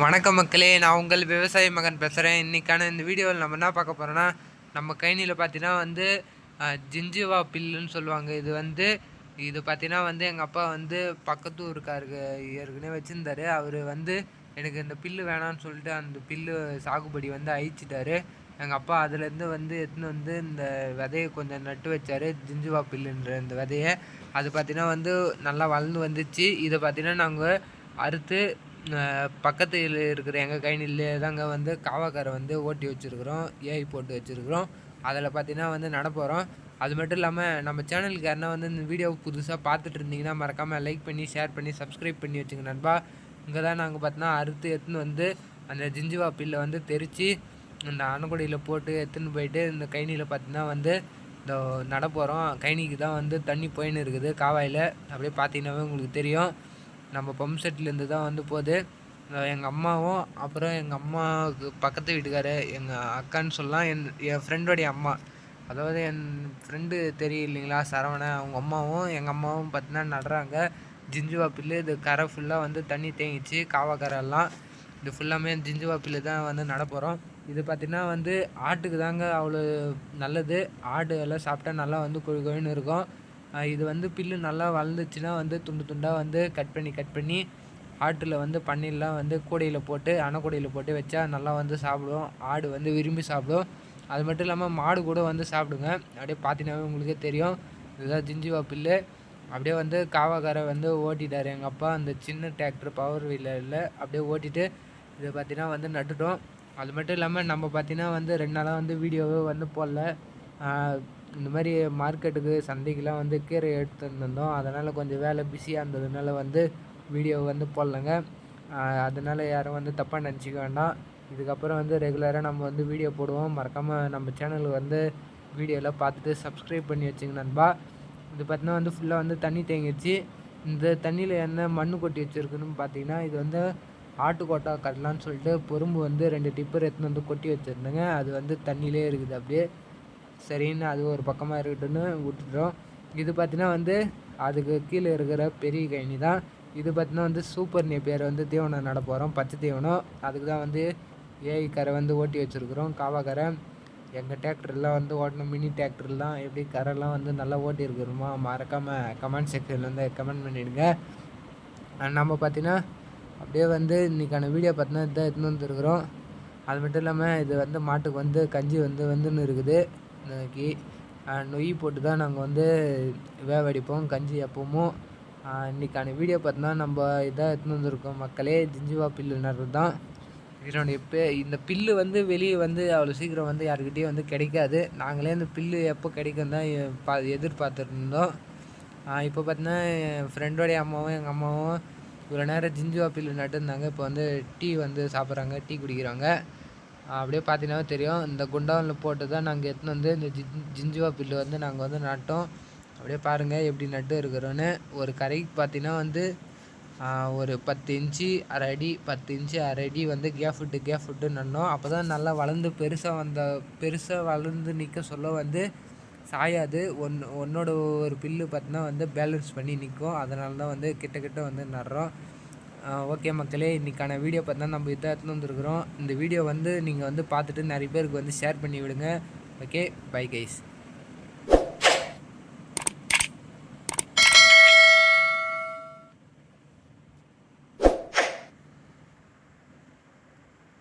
வணக்கம் மக்களே, நான் உங்கள் விவசாய மகன் பேசுகிறேன். இன்றைக்கான இந்த வீடியோவில் நம்ம என்ன பார்க்க போகிறோன்னா, நம்ம கைனியில் பார்த்தீங்கன்னா வந்து ஜிஞ்சுவா பில்லுன்னு சொல்லுவாங்க. இது பார்த்தீங்கன்னா வந்து எங்கள் அப்பா வந்து பக்கத்து ஊருக்காருக்கு ஏற்கனவே வச்சுருந்தாரு. அவர் வந்து எனக்கு இந்த பில்லு வேணான்னு சொல்லிட்டு அந்த பில்லு சாகுபடி வந்து அழிச்சிட்டாரு. எங்கள் அப்பா அதுலேருந்து வந்து எடுத்துன்னு வந்து இந்த விதையை கொஞ்சம் நட்டு வச்சார், ஜிஞ்சுவா பில்லுன்ற இந்த விதையை. அது பார்த்தீங்கன்னா வந்து நல்லா வளர்ந்து வந்துச்சு. இதை பார்த்தீங்கன்னா நாங்கள் அறுத்து பக்கத்தில் இருக்கிற எங்கள் கைனிலே தாங்க வந்து காவாக்காரை வந்து ஓட்டி வச்சுருக்குறோம், ஏஐ போட்டு வச்சுருக்குறோம். அதில் பார்த்தீங்கன்னா வந்து நடப்போகிறோம். அது மட்டும் இல்லாமல் நம்ம சேனலுக்கு யாருன்னா வந்து இந்த வீடியோவை புதுசாக பார்த்துட்டு இருந்தீங்கன்னா மறக்காமல் லைக் பண்ணி, ஷேர் பண்ணி, சப்ஸ்கிரைப் பண்ணி வச்சுங்க நண்பா. இங்கே தான் நாங்கள் பார்த்தீங்கன்னா அறுத்து எடுத்துன்னு வந்து அந்த ஜிஞ்சுவா பில்லை வந்து தெரித்து இந்த அணைக்குடியில் போட்டு எடுத்துன்னு போயிட்டு இந்த கைனியில் பார்த்தீங்கன்னா வந்து இந்த நடப்போகிறோம். கைனிக்கு தான் வந்து தண்ணி போயின்னு இருக்குது காவாயில். அப்படியே பார்த்தீங்கன்னாவே உங்களுக்கு தெரியும். நம்ம பம்ப் செட்லேருந்து தான் வந்து போகுது. எங்கள் அம்மாவும் அப்புறம் எங்கள் அம்மாவுக்கு பக்கத்து வீட்டுக்கார் எங்கள் அக்கான்னு சொல்லலாம், என் ஃப்ரெண்டோடைய அம்மா. அதாவது என் ஃப்ரெண்டு தெரியும் இல்லைங்களா, சரவணன். அவங்க அம்மாவும் எங்கள் அம்மாவும் பார்த்தீங்கன்னா நடுறாங்க ஜிஞ்சுவா பில்லு. இது கரை ஃபுல்லாக வந்து தண்ணி தேங்கிச்சு, காவாக்கரெல்லாம். இது ஃபுல்லாமே ஜிஞ்சுவா பில்லு தான் வந்து நட போகிறோம். இது பார்த்திங்கன்னா வந்து ஆட்டுக்கு தாங்க அவ்வளோ நல்லது. ஆடு எல்லாம் சாப்பிட்டா நல்லா வந்து கொழுன்னு இருக்கும். இது வந்து பில்லு நல்லா வளர்ந்துச்சுன்னா வந்து துண்டு துண்டாக வந்து கட் பண்ணி ஆட்டில் வந்து பன்னீர்லாம் வந்து கூடையில் போட்டு அணைக்கூடையில் போட்டு வச்சா நல்லா வந்து சாப்பிடும். ஆடு வந்து விரும்பி சாப்பிடும். அது மட்டும் இல்லாமல் மாடு கூட வந்து சாப்பிடுங்க. அப்படியே பார்த்தீங்கன்னாவே உங்களுக்கே தெரியும். இதுதான் ஜிஞ்சுவா பில்லு. அப்படியே வந்து காவாக்காரை வந்து ஓட்டிட்டார் எங்கள் அப்பா. அந்த சின்ன டிராக்டர் பவர் வீலரில் அப்படியே ஓட்டிட்டு இதை பார்த்தீங்கன்னா வந்து நட்டுட்டோம். அது மட்டும் இல்லாமல் நம்ம பார்த்தீங்கன்னா வந்து 2 நாளாக வந்து வீடியோவே வந்து போடல. இந்த மாதிரி மார்க்கெட்டுக்கு சந்தைக்கெலாம் வந்து கீரை எடுத்துருந்தோம். அதனால் கொஞ்சம் வேலை பிஸியாக இருந்ததுனால வந்து வீடியோ வந்து போடலைங்க. அதனால் யாரும் வந்து தப்பாக நினச்சிக்க வேண்டாம். இதுக்கப்புறம் வந்து ரெகுலராக நம்ம வந்து வீடியோ போடுவோம். மறக்காமல் நம்ம சேனலுக்கு வந்து வீடியோலாம் பார்த்துட்டு சப்ஸ்கிரைப் பண்ணி வச்சுங்க நண்பா. இது பார்த்தீங்கன்னா வந்து ஃபுல்லாக வந்து தண்ணி தேங்கிடுச்சு. இந்த தண்ணியில் என்ன மண் கொட்டி வச்சுருக்குன்னு பார்த்தீங்கன்னா, இது வந்து ஆட்டுக்கோட்டா கட்டலான்னு சொல்லிட்டு பொறும்பு வந்து 2 டிப்பர் எடுத்துன்னு வந்து கொட்டி வச்சுருந்தேங்க. அது வந்து தண்ணியிலே இருக்குது அப்படியே. சரின்னு அது ஒரு பக்கமாக இருக்கட்டும்னு விட்டுட்டோம். இது பார்த்தீங்கன்னா வந்து அதுக்கு கீழே இருக்கிற பெரிய கைனி தான். இது பார்த்தீங்கன்னா வந்து சூப்பர் நேப்பியர் வந்து தீவனம் நட போகிறோம், பச்சை தீவனம். அதுக்கு தான் வந்து ஏஐ கரை வந்து ஓட்டி வச்சுருக்குறோம், காவாக்கரை. எங்கள் டிராக்டர்லாம் வந்து ஓட்டணும், மினி டிராக்டர்லாம் எப்படி கரெல்லாம் வந்து நல்லா ஓட்டி இருக்கிறோமா மறக்காமல் கமெண்ட் செக்ஷனில் வந்து கமெண்ட் பண்ணிவிடுங்க. நம்ம பார்த்தீங்கன்னா அப்படியே வந்து இன்றைக்கான வீடியோ பார்த்தீங்கன்னா இதான் எடுத்துன்னு வந்துருக்குறோம். அது மட்டும் இல்லாமல் இது வந்து மாட்டுக்கு வந்து கஞ்சி வந்துன்னு இருக்குது. இன்னைக்கு நொய் போட்டு தான் நாங்கள் வந்து வேவடிப்போம் கஞ்சி எப்பவும். இன்றைக்கான வீடியோ பார்த்தோன்னா நம்ம இதாக எடுத்துன்னு வந்திருக்கோம் மக்களே, ஜிஞ்சுவா பில்லு நடுறது தான். இதனுடைய இந்த பில்லு வந்து வெளியே வந்து அவ்வளோ சீக்கிரம் வந்து யாருக்கிட்டேயும் வந்து கிடைக்காது. நாங்களே இந்த பில்லு எப்போ கிடைக்கும் தான் எதிர்பார்த்துட்டு இருந்தோம். இப்போ பார்த்தீங்கன்னா என் ஃப்ரெண்டோடைய அம்மாவும் எங்கள் அம்மாவும் இவ்வளோ நேரம் ஜிஞ்சுவா பில்லு நட்டுருந்தாங்க. இப்போ வந்து டீ வந்து சாப்பிட்றாங்க, டீ குடிக்கிறாங்க. அப்படியே பார்த்தீங்கன்னா தெரியும். இந்த குண்டாவில் போட்டு தான் நாங்கள் எடுத்துன்னு வந்து இந்த ஜிஞ்சுவா பில்லு வந்து நாங்கள் வந்து நட்டோம். அப்படியே பாருங்கள் எப்படி நட்டு இருக்கிறோன்னு. ஒரு கரைக்கு பார்த்தீங்கன்னா வந்து ஒரு 10 இன்ச்சு அரை அடி 10 இன்ச்சு அரை அடி வந்து கேப் விட்டு நட்டோம். அப்போ தான் நல்லா வளர்ந்து பெருசாக வளர்ந்து நிற்க சொல்ல வந்து சாயாது. ஒன்னோட ஒரு பில்லு பார்த்தீங்கன்னா வந்து பேலன்ஸ் பண்ணி நிற்கும். அதனால தான் வந்து கிட்ட வந்து நடுறோம். ஓகே மக்களே, இன்றைக்கான வீடியோ பார்த்தீங்கன்னா நம்ம இதாக எடுத்துன்னு வந்துருக்குறோம். இந்த வீடியோ வந்து நீங்கள் வந்து பார்த்துட்டு நிறைய பேருக்கு வந்து ஷேர் பண்ணி விடுங்க. Okay, bye guys.